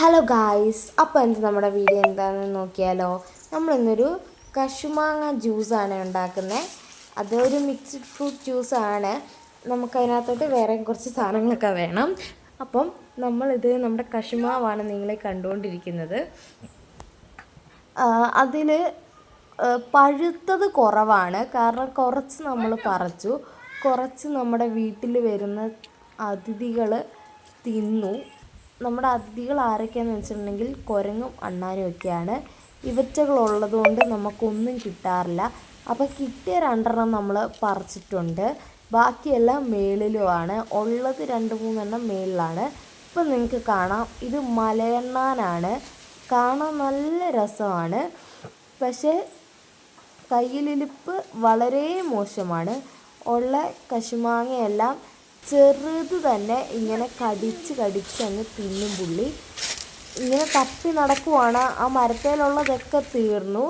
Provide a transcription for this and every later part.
Hello guys, അപ്പോൾ നമ്മുടെ video എന്താണെന്ന് നോക്കിയാലോ. നമ്മളിന്നൊരു കശുമാങ്ങ ജ്യൂസാണ് ഉണ്ടാക്കുന്നത്. അതൊരു മിക്സ്ഡ് ഫ്രൂട്ട് ജ്യൂസാണ്. നമുക്കതിനകത്തോട്ട് വേറെ കുറച്ച് സാധനങ്ങളൊക്കെ വേണം. അപ്പം നമ്മുടെ കശുമാവാണ് നിങ്ങളെ കണ്ടുകൊണ്ടിരിക്കുന്നത്. അതിൽ പഴുത്തത് കുറവാണ്, കാരണം കുറച്ച് നമ്മൾ പറിച്ചു, കുറച്ച് നമ്മുടെ വീട്ടിൽ വരുന്ന അതിഥികൾ തിന്നു. നമ്മുടെ അതിഥികൾ ആരൊക്കെയാണെന്ന് വെച്ചിട്ടുണ്ടെങ്കിൽ കുരങ്ങും അണ്ണാനും ഒക്കെയാണ്. ഇവറ്റകളുള്ളത് കൊണ്ട് നമുക്കൊന്നും കിട്ടാറില്ല. അപ്പോൾ കിട്ടിയ 2 നമ്മൾ പറിച്ചിട്ടുണ്ട്, ബാക്കിയെല്ലാം മേളിലുമാണ് ഉള്ളത്. 2-3 മേളിലാണ്. ഇപ്പം നിങ്ങൾക്ക് കാണാം, ഇത് മലയണ്ണാനാണ്. കാണാൻ നല്ല രസമാണ്, പക്ഷേ കയ്യിലിരിപ്പ് വളരെ മോശമാണ്. ഉള്ള കശുമാങ്ങയെല്ലാം ചെറുത് തന്നെ ഇങ്ങനെ കടിച്ച് അങ്ങ് തിന്നും പുള്ളി. ഇങ്ങനെ തപ്പി നടക്കുവാണ്. ആ മരത്തേലുള്ളതൊക്കെ തീർന്നു,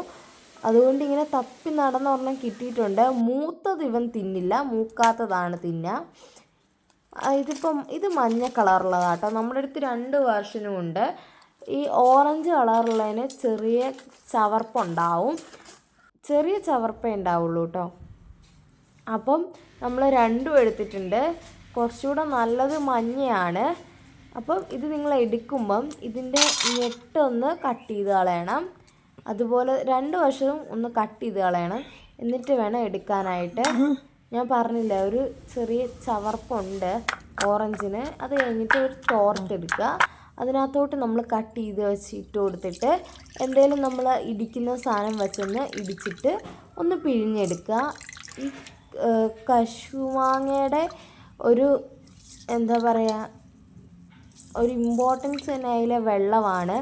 അതുകൊണ്ട് ഇങ്ങനെ തപ്പി നടന്നൊരെണ്ണം കിട്ടിയിട്ടുണ്ട്. മൂത്തത് ഇവൻ തിന്നില്ല, മൂക്കാത്തതാണ് തിന്നുക. ഇത് മഞ്ഞ കളറുള്ളതാട്ടോ. നമ്മുടെ അടുത്ത് 2 വേർഷനും ഉണ്ട്. ഈ ഓറഞ്ച് കളറുള്ളതിന് ചെറിയ ചവർപ്പുണ്ടാവും, ചെറിയ ചവർപ്പേ ഉണ്ടാവുള്ളൂ കേട്ടോ. അപ്പം നമ്മൾ 2 എടുത്തിട്ടുണ്ട്. കുറച്ചുകൂടെ നല്ലത് മഞ്ഞയാണ്. അപ്പം ഇത് നിങ്ങൾ എടുക്കുമ്പം ഇതിൻ്റെ ഞെട്ടൊന്ന് കട്ട് ചെയ്ത് കളയണം. അതുപോലെ 2 വശവും ഒന്ന് കട്ട് ചെയ്ത് കളയണം, എന്നിട്ട് വേണം എടുക്കാനായിട്ട്. ഞാൻ പറഞ്ഞില്ല, ഒരു ചെറിയ ചവർപ്പുണ്ട് ഓറഞ്ചിന്. അത് കഴിഞ്ഞിട്ട് ഒരു ടോർട്ട് എടുക്കുക, അതിനകത്തോട്ട് നമ്മൾ കട്ട് ചെയ്ത് വെച്ച് ഇട്ട് കൊടുത്തിട്ട് എന്തെങ്കിലും നമ്മൾ ഇടിക്കുന്ന സാധനം വെച്ചൊന്ന് ഇടിച്ചിട്ട് ഒന്ന് പിഴിഞ്ഞെടുക്കുക. ഈ കശുമാങ്ങയുടെ ഒരു എന്താ പറയുക, ഒരു ഇമ്പോർട്ടൻസ് തന്നെ അതിലെ വെള്ളമാണ്.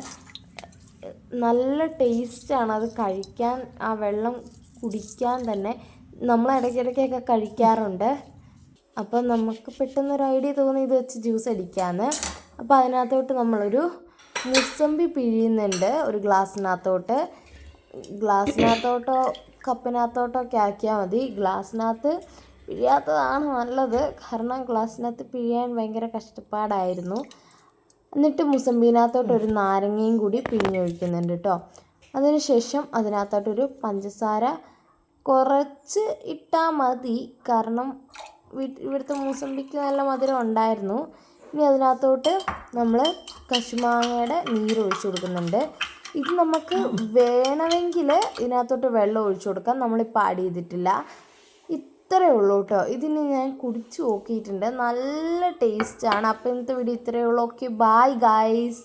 നല്ല ടേസ്റ്റാണ് അത് കഴിക്കാൻ. ആ വെള്ളം കുടിക്കാൻ തന്നെ നമ്മൾ ഇടയ്ക്കിടയ്ക്കൊക്കെ കഴിക്കാറുണ്ട്. അപ്പം നമുക്ക് പെട്ടെന്നൊരു ഐഡിയ തോന്നി ഇത് വെച്ച് ജ്യൂസ് അടിക്കാമെന്ന്. അപ്പോൾ അതിനകത്തോട്ട് നമ്മളൊരു മുസമ്പി പിഴിയുന്നുണ്ട്, ഒരു ഗ്ലാസ്സിനകത്തോട്ടോ കപ്പിനകത്തോട്ടോ ഒക്കെ ആക്കിയാൽ മതി. ഗ്ലാസ്സിനകത്ത് പിഴിയാത്തതാണ് നല്ലത്, കാരണം ഗ്ലാസ്സിനകത്ത് പിഴിയാൻ ഭയങ്കര കഷ്ടപ്പാടായിരുന്നു. എന്നിട്ട് മുസമ്പിനകത്തോട്ട് ഒരു നാരങ്ങയും കൂടി പിഴിഞ്ഞൊഴിക്കുന്നുണ്ട് കേട്ടോ. അതിനുശേഷം അതിനകത്തോട്ടൊരു പഞ്ചസാര കുറച്ച് ഇട്ടാൽ മതി, കാരണം ഇവിടുത്തെ മുസമ്പിക്ക് നല്ല മധുരം ഉണ്ടായിരുന്നു. ഇനി അതിനകത്തോട്ട് നമ്മൾ കശുമാങ്ങയുടെ നീര് ഒഴിച്ചു കൊടുക്കുന്നുണ്ട്. ഇത് നമുക്ക് വേണമെങ്കിൽ ഇതിനകത്തോട്ട് വെള്ളം ഒഴിച്ചു കൊടുക്കാം, നമ്മളിപ്പോൾ ആഡ് ചെയ്തിട്ടില്ല. ഇത്രയേ ഉള്ളൂ കേട്ടോ. ഇതിന് ഞാൻ കുടിച്ച് നോക്കിയിട്ടുണ്ട്, നല്ല ടേസ്റ്റാണ്. അപ്പോൾ ഇന്നത്തെ വീഡിയോ ഇത്രയേ ഉള്ളൂ. Okay, bye guys.